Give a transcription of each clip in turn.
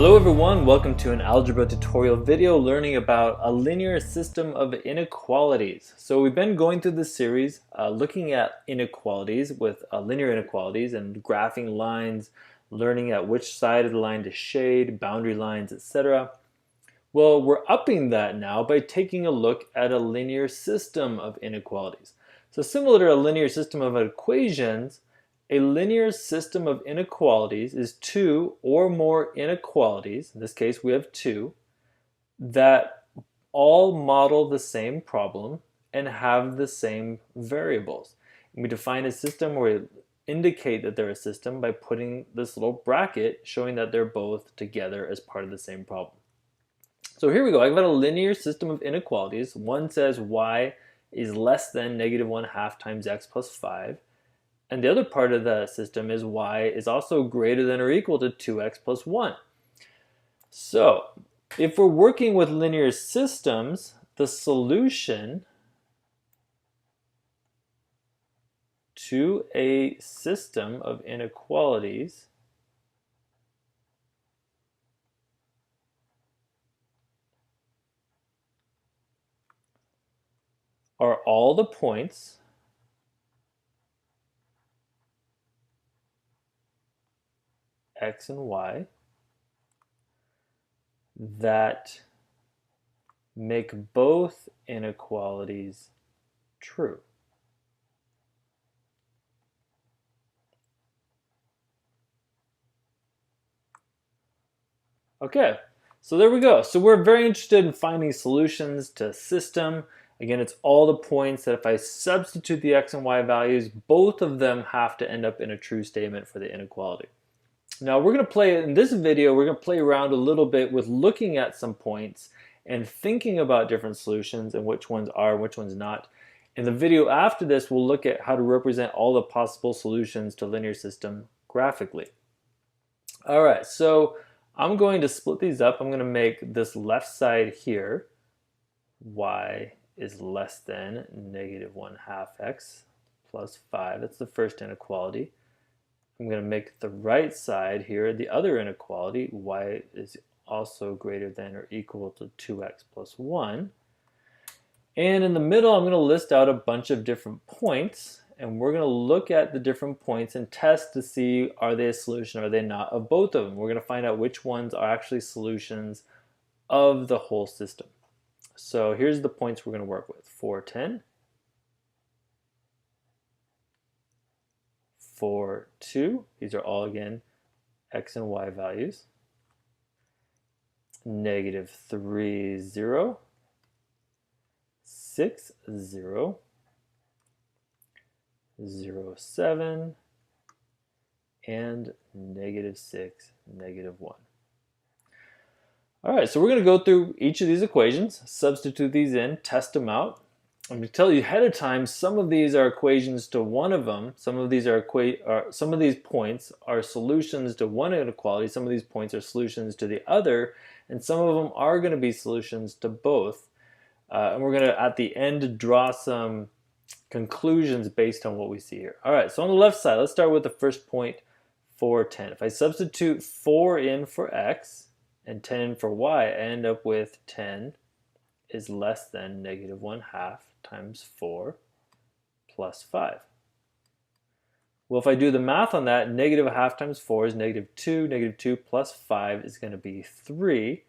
Hello everyone, welcome to an algebra tutorial video learning about a linear system of inequalities. So we've been going through this series looking at inequalities with linear inequalities and graphing lines, learning at which side of the line to shade, boundary lines, etc. Well, we're upping that now by taking a look at a linear system of inequalities. So similar to a linear system of equations, a linear system of inequalities is two or more inequalities, in this case we have two, that all model the same problem and have the same variables. And we define a system where we indicate that they're a system by putting this little bracket showing that they're both together as part of the same problem. So here we go, I've got a linear system of inequalities. One says y is less than negative 1/2 times x plus 5. And the other part of the system is y is also greater than or equal to 2x plus 1. So if we're working with linear systems, the solution to a system of inequalities are all the points x and y that make both inequalities true. Okay, so there we go. So we're very interested in finding solutions to a system. Again, it's all the points that if I substitute the x and y values, both of them have to end up in a true statement for the inequality. Now we're going to play, in this video, we're going to play around a little bit with looking at some points and thinking about different solutions and which ones are and which ones not. In the video after this, we'll look at how to represent all the possible solutions to linear system graphically. All right, so I'm going to split these up. I'm going to make this left side here, y is less than negative 1/2 x plus 5. That's the first inequality. I'm going to make the right side here the other inequality, y is also greater than or equal to 2x plus 1. And in the middle, I'm going to list out a bunch of different points, and we're going to look at the different points and test to see are they a solution or are they not of both of them. We're going to find out which ones are actually solutions of the whole system. So here's the points we're going to work with. 4, 10. 4, 2, these are all again x and y values. Negative 3, 0. 6, 0. 0, 7. And negative 6, negative 1. All right, so we're going to go through each of these equations, substitute these in, test them out. I'm going to tell you ahead of time, some of these are equations to one of them. Some of these points are solutions to one inequality. Some of these points are solutions to the other, and some of them are going to be solutions to both. And we're going to, at the end, draw some conclusions based on what we see here. All right, so on the left side, let's start with the first point, 4, 10. If I substitute 4 in for x and 10 in for y, I end up with 10 is less than negative 1/2 times 4 plus 5. Well, if I do the math on that, negative 1/2 times 4 is negative 2. Negative 2 plus 5 is going to be 3.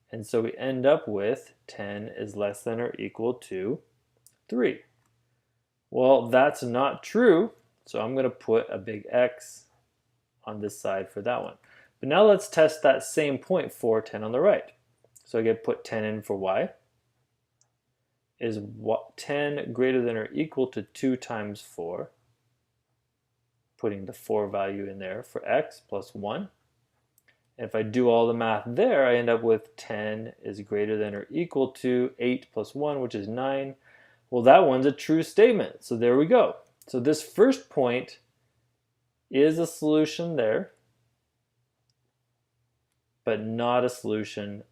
And so we end up with 10 is less than or equal to 3. Well, that's not true. So I'm going to put a big X on this side for that one. But now let's test that same point, 4, 10 on the right. So I get put 10 in for y. Is 10 greater than or equal to 2 times 4? Putting the 4 value in there for x plus 1. And if I do all the math there, I end up with 10 is greater than or equal to 8 plus 1, which is 9. Well, that one's a true statement. So there we go. So this first point is a solution there, but not a solution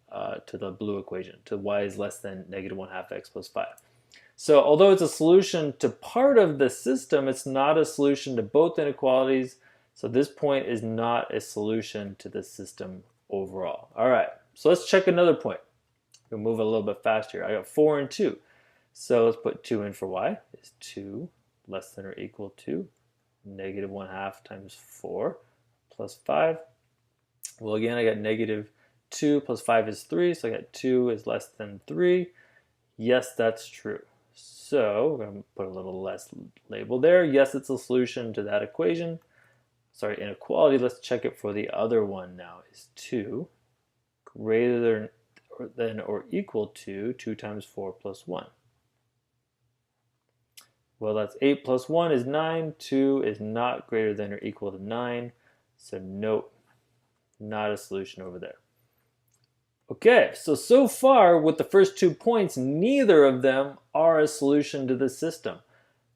to the blue equation, to y is less than negative 1/2 x plus 5. So although it's a solution to part of the system, it's not a solution to both inequalities. So this point is not a solution to the system overall. All right, so let's check another point. We'll move a little bit faster. I got 4 and 2. So let's put 2 in for y. Is 2 less than or equal to negative 1/2 times 4 plus 5? Well, again, I got negative 2 plus 5 is 3, so I got 2 is less than 3. Yes, that's true. So we're going to put a little less label there. Yes, it's a solution to that equation. Sorry, inequality. Let's check it for the other one now. Is 2 greater than or equal to 2 times 4 plus 1? Well, that's 8 plus 1 is 9. 2 is not greater than or equal to 9. So nope, not a solution over there. Okay, so far with the first 2 points, neither of them are a solution to the system.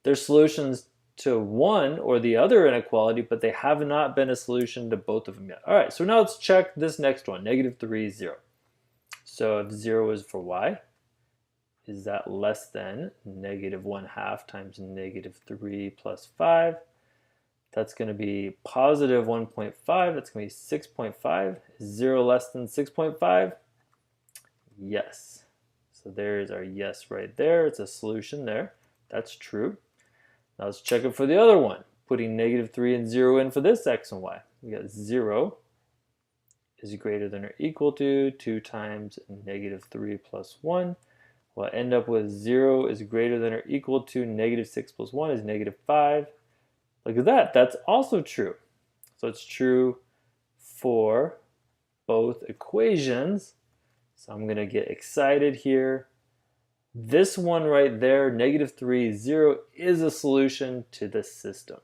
They're solutions to one or the other inequality, but they have not been a solution to both of them yet. All right, so now let's check this next one. Negative 3 is 0. So if 0 is for y, is that less than negative 1/2 times negative 3 plus 5? That's going to be positive 1.5. That's going to be 6.5. Is 0 less than 6.5? Yes. So there's our yes right there. It's a solution there. That's true. Now let's check it for the other one. Putting negative 3 and 0 in for this x and y. We got 0 is greater than or equal to 2 times negative 3 plus 1. We'll end up with 0 is greater than or equal to negative 6 plus 1 is negative 5. Look at that. That's also true. So it's true for both equations. So I'm going to get excited here. This one right there, negative 3, 0, is a solution to this system.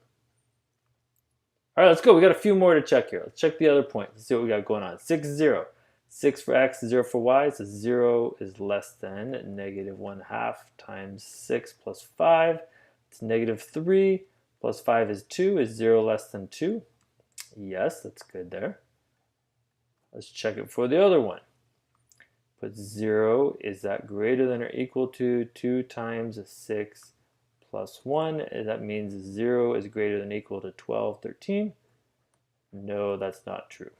All right, let's go. We got a few more to check here. Let's check the other point. Let's see what we got going on. 6, 0. 6 for x, 0 for y. So 0 is less than negative 1/2 times 6 plus 5. It's negative 3 plus 5 is 2. Is 0 less than 2? Yes, that's good there. Let's check it for the other one. Put 0, is that greater than or equal to 2 times 6 plus 1? That means 0 is greater than or equal to 12, 13. No, that's not true.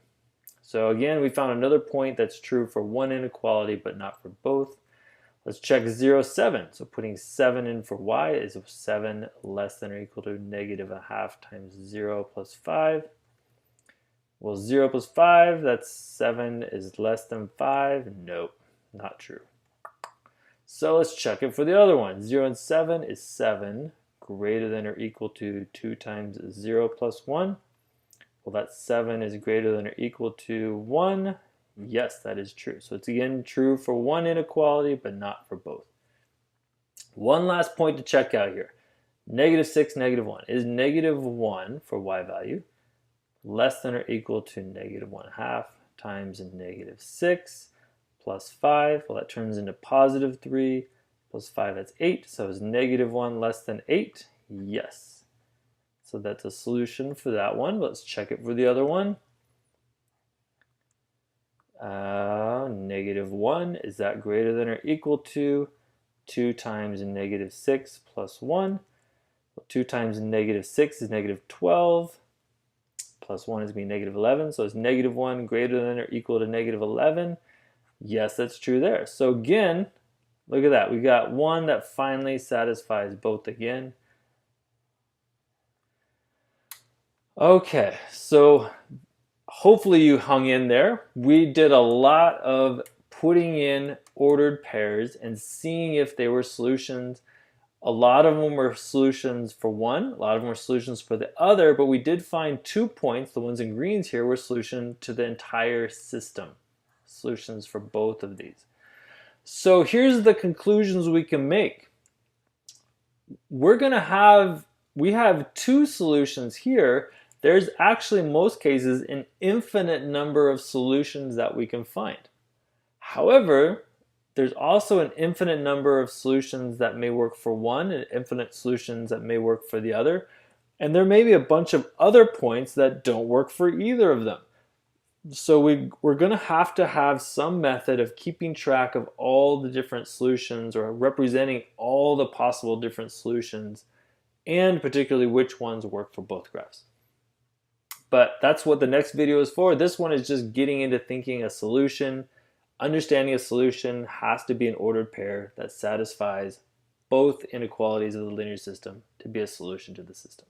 So again, we found another point that's true for one inequality, but not for both. Let's check 0, 7. So putting 7 in for y, is 7 less than or equal to negative 1/2 times 0 plus 5? Well, 0 plus 5, that's 7 is less than 5. Nope, not true. So let's check it for the other one. 0 and 7 is 7 greater than or equal to 2 times 0 plus 1? Well, that 7 is greater than or equal to 1. Yes, that is true. So it's again true for one inequality, but not for both. One last point to check out here. Negative 6, negative 1. Is negative 1 for y value less than or equal to negative 1/2 times negative 6 plus 5? Well, that turns into positive 3 plus 5, that's 8. So is negative 1 less than 8? Yes. So that's a solution for that one. Let's check it for the other one. Negative 1, is that greater than or equal to 2 times negative 6 plus 1? Well, 2 times negative 6 is negative 12. Plus 1 is going to be negative 11. So is negative 1 greater than or equal to negative 11? Yes, that's true there. So again, look at that. We got one that finally satisfies both again. Okay, so hopefully you hung in there. We did a lot of putting in ordered pairs and seeing if they were solutions. A lot of them were solutions for one, a lot of them were solutions for the other, but we did find 2 points, the ones in greens here, were solution to the entire system. Solutions for both of these. So here's the conclusions we can make. We have 2 solutions here. There's actually, in most cases, an infinite number of solutions that we can find. However, there's also an infinite number of solutions that may work for one and infinite solutions that may work for the other. And there may be a bunch of other points that don't work for either of them. So we're going to have some method of keeping track of all the different solutions or representing all the possible different solutions and particularly which ones work for both graphs. But that's what the next video is for. This one is just getting into thinking a solution. Understanding a solution has to be an ordered pair that satisfies both inequalities of the linear system to be a solution to the system.